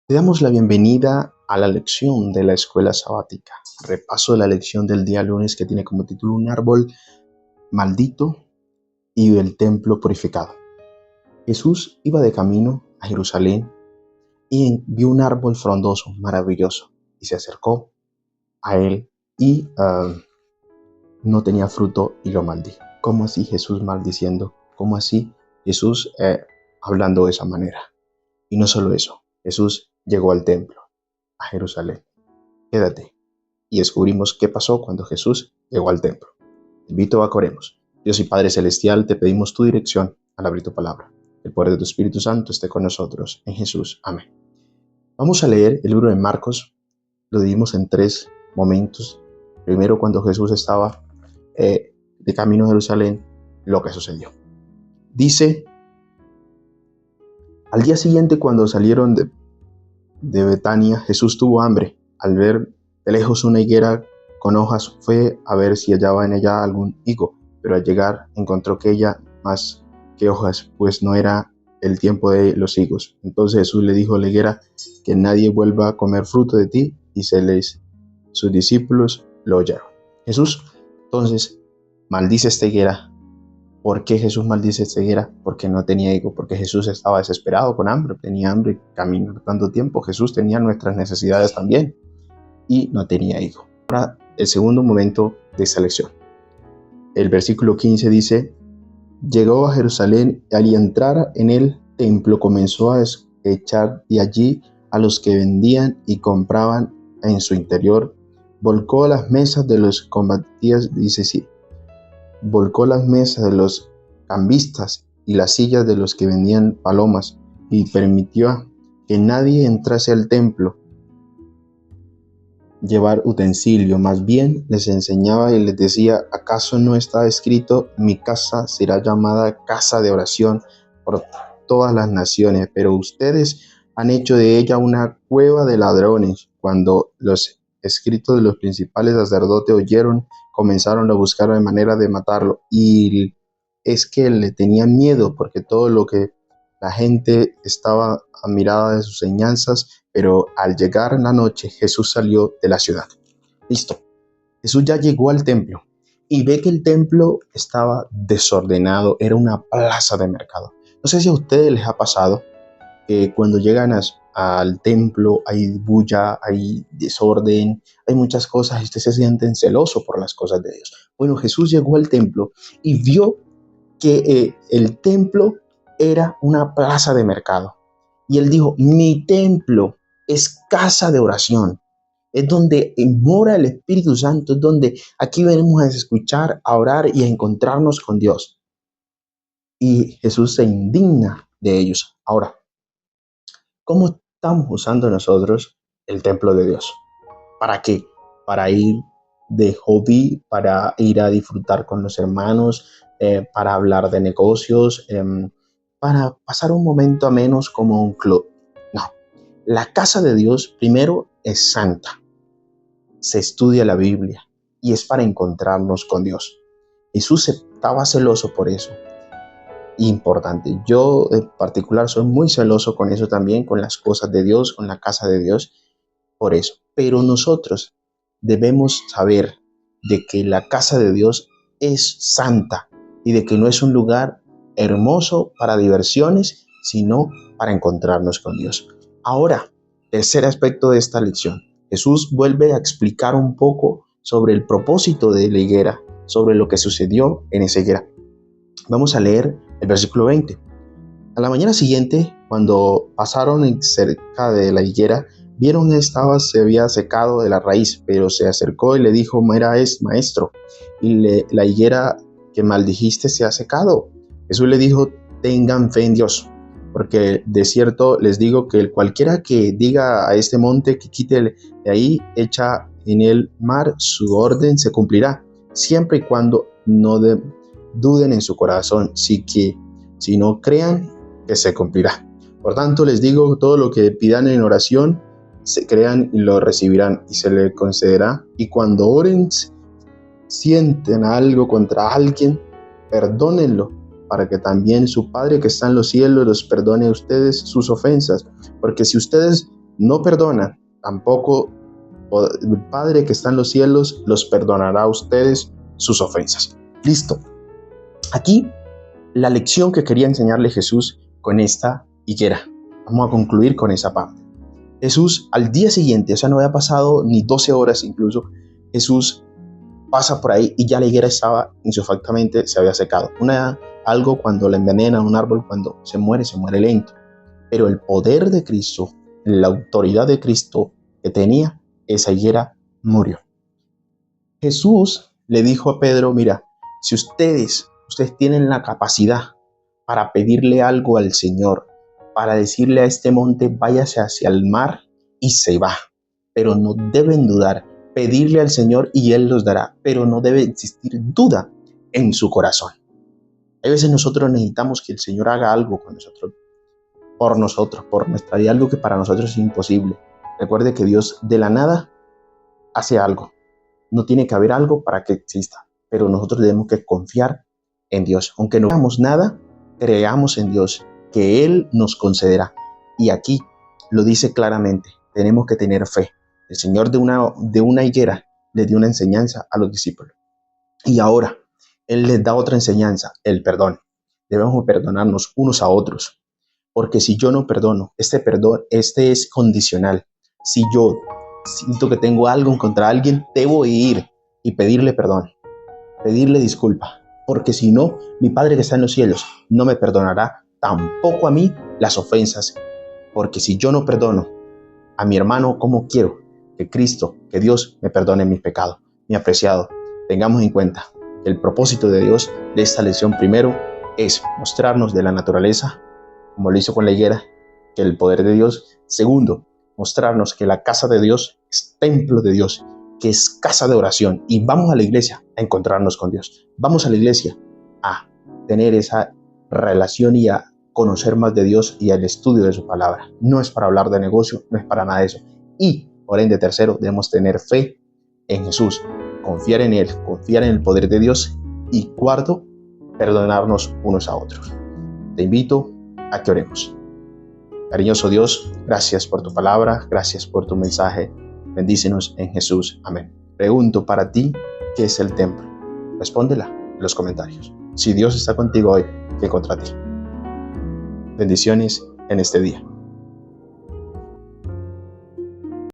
Te damos la bienvenida a la lección de la escuela sabática. Repaso de la lección del día lunes que tiene como título un árbol maldito y el templo purificado. Jesús iba de camino a Jerusalén y vio un árbol frondoso, maravilloso, y se acercó a él y no tenía fruto y lo maldijo. ¿Cómo así Jesús maldiciendo? ¿Cómo así Jesús hablando de esa manera? Y no solo eso, Jesús llegó al templo, a Jerusalén. Quédate y descubrimos qué pasó cuando Jesús llegó al templo. Te invito a que oremos. Dios y Padre Celestial, te pedimos tu dirección al abrir tu palabra. El poder de tu Espíritu Santo esté con nosotros. En Jesús. Amén. Vamos a leer el libro de Marcos. Lo dividimos en 3 momentos. Primero, cuando Jesús estaba de camino a Jerusalén, lo que sucedió. Dice, al día siguiente, cuando salieron de Betania, Jesús tuvo hambre. Al ver de lejos una higuera con hojas, fue a ver si hallaba en ella algún higo, pero al llegar encontró que ella más que hojas, pues no era el tiempo de los higos. Entonces Jesús le dijo a la higuera, que nadie vuelva a comer fruto de ti, y sus discípulos lo oyeron. Jesús entonces maldice esta higuera. ¿Por qué Jesús maldice esta higuera? Porque no tenía higo, porque Jesús estaba desesperado con hambre, tenía hambre, caminó tanto tiempo. Jesús tenía nuestras necesidades también y no tenía higo. Ahora, el segundo momento de esta lección. El versículo 15 dice, llegó a Jerusalén y al entrar en el templo comenzó a echar de allí a los que vendían y compraban en su interior. Volcó las mesas de los combatientes, dice sí. Volcó las mesas de los cambistas y las sillas de los que vendían palomas y permitió que nadie entrase al templo llevar utensilio. Más bien les enseñaba y les decía, ¿acaso no está escrito, mi casa será llamada casa de oración por todas las naciones? Pero ustedes han hecho de ella una cueva de ladrones. Cuando los escritos de los principales sacerdotes oyeron, comenzaron a buscar de manera de matarlo. Y es que le tenían miedo porque todo lo que la gente estaba admirada de sus enseñanzas, pero al llegar la noche Jesús salió de la ciudad. Listo. Jesús ya llegó al templo y ve que el templo estaba desordenado, era una plaza de mercado. No sé si a ustedes les ha pasado que cuando llegan al templo hay bulla, hay desorden, hay muchas cosas y ustedes se sienten celosos por las cosas de Dios. Bueno, Jesús llegó al templo y vio que el templo era una plaza de mercado. Y él dijo, mi templo es casa de oración. Es donde mora el Espíritu Santo, es donde aquí venimos a escuchar, a orar y a encontrarnos con Dios. Y Jesús se indigna de ellos. Ahora, ¿cómo estamos usando nosotros el templo de Dios? ¿Para qué? Para ir de hobby, para ir a disfrutar con los hermanos, para hablar de negocios, para pasar un momento menos como un club. No, la casa de Dios primero es santa, se estudia la Biblia y es para encontrarnos con Dios. Jesús estaba celoso por eso. Importante, yo en particular soy muy celoso con eso también, con las cosas de Dios, con la casa de Dios, por eso. Pero nosotros debemos saber de que la casa de Dios es santa y de que no es un lugar hermoso para diversiones, sino para encontrarnos con Dios. Ahora, tercer aspecto de esta lección. Jesús vuelve a explicar un poco sobre el propósito de la higuera, sobre lo que sucedió en esa higuera. Vamos a leer el versículo 20. A la mañana siguiente, cuando pasaron cerca de la higuera, vieron que se había secado de la raíz, pero se acercó y le dijo, mira, maestro, y la higuera que maldijiste se ha secado. Jesús le dijo, tengan fe en Dios, porque de cierto les digo que cualquiera que diga a este monte que quite de ahí, echa en el mar, su orden se cumplirá, siempre y cuando no duden en su corazón, si no crean que se cumplirá. Por tanto, les digo, todo lo que pidan en oración, se crean y lo recibirán y se les concederá. Y cuando oren, sienten algo contra alguien, perdónenlo, para que también su Padre que está en los cielos los perdone a ustedes sus ofensas. Porque si ustedes no perdonan, tampoco el Padre que está en los cielos los perdonará a ustedes sus ofensas. Listo. Aquí la lección que quería enseñarle Jesús con esta higuera. Vamos a concluir con esa parte. Jesús al día siguiente, o sea, no había pasado ni 12 horas incluso, Jesús pasa por ahí y ya la higuera estaba insufactamente, se había secado. Algo cuando la envenena un árbol, cuando se muere lento. Pero el poder de Cristo, la autoridad de Cristo que tenía, esa higuera murió. Jesús le dijo a Pedro, mira, si ustedes tienen la capacidad para pedirle algo al Señor, para decirle a este monte, váyase hacia el mar y se va, pero no deben dudar, pedirle al Señor y Él los dará, pero no debe existir duda en su corazón. Hay veces nosotros necesitamos que el Señor haga algo con nosotros, por nuestra vida, algo que para nosotros es imposible. Recuerde que Dios de la nada hace algo. No tiene que haber algo para que exista, pero nosotros debemos que confiar en Dios. Aunque no veamos nada, creamos en Dios, que Él nos concederá. Y aquí lo dice claramente, tenemos que tener fe. El Señor de una higuera le dio una enseñanza a los discípulos. Y ahora Él les da otra enseñanza, el perdón. Debemos perdonarnos unos a otros. Porque si yo no perdono, este perdón, es condicional. Si yo siento que tengo algo contra alguien, debo ir y pedirle perdón, pedirle disculpa. Porque si no, mi Padre que está en los cielos no me perdonará tampoco a mí las ofensas. Porque si yo no perdono a mi hermano, ¿cómo quiero que Cristo, que Dios me perdone mis pecados? Mi apreciado, tengamos en cuenta que el propósito de Dios de esta lección primero es mostrarnos de la naturaleza, como lo hizo con la higuera, que el poder de Dios. Segundo, mostrarnos que la casa de Dios es templo de Dios, que es casa de oración. Y vamos a la iglesia a encontrarnos con Dios. Vamos a la iglesia a tener esa relación y a conocer más de Dios y al estudio de su palabra. No es para hablar de negocio, no es para nada de eso. Y, por ende, tercero, debemos tener fe en Jesús, confiar en Él, confiar en el poder de Dios. Y cuarto, perdonarnos unos a otros. Te invito a que oremos. Cariñoso Dios, gracias por tu palabra, gracias por tu mensaje. Bendícenos en Jesús. Amén. Pregunto para ti, ¿qué es el templo? Respóndela en los comentarios. Si Dios está contigo hoy, ¿qué contra ti? Bendiciones en este día.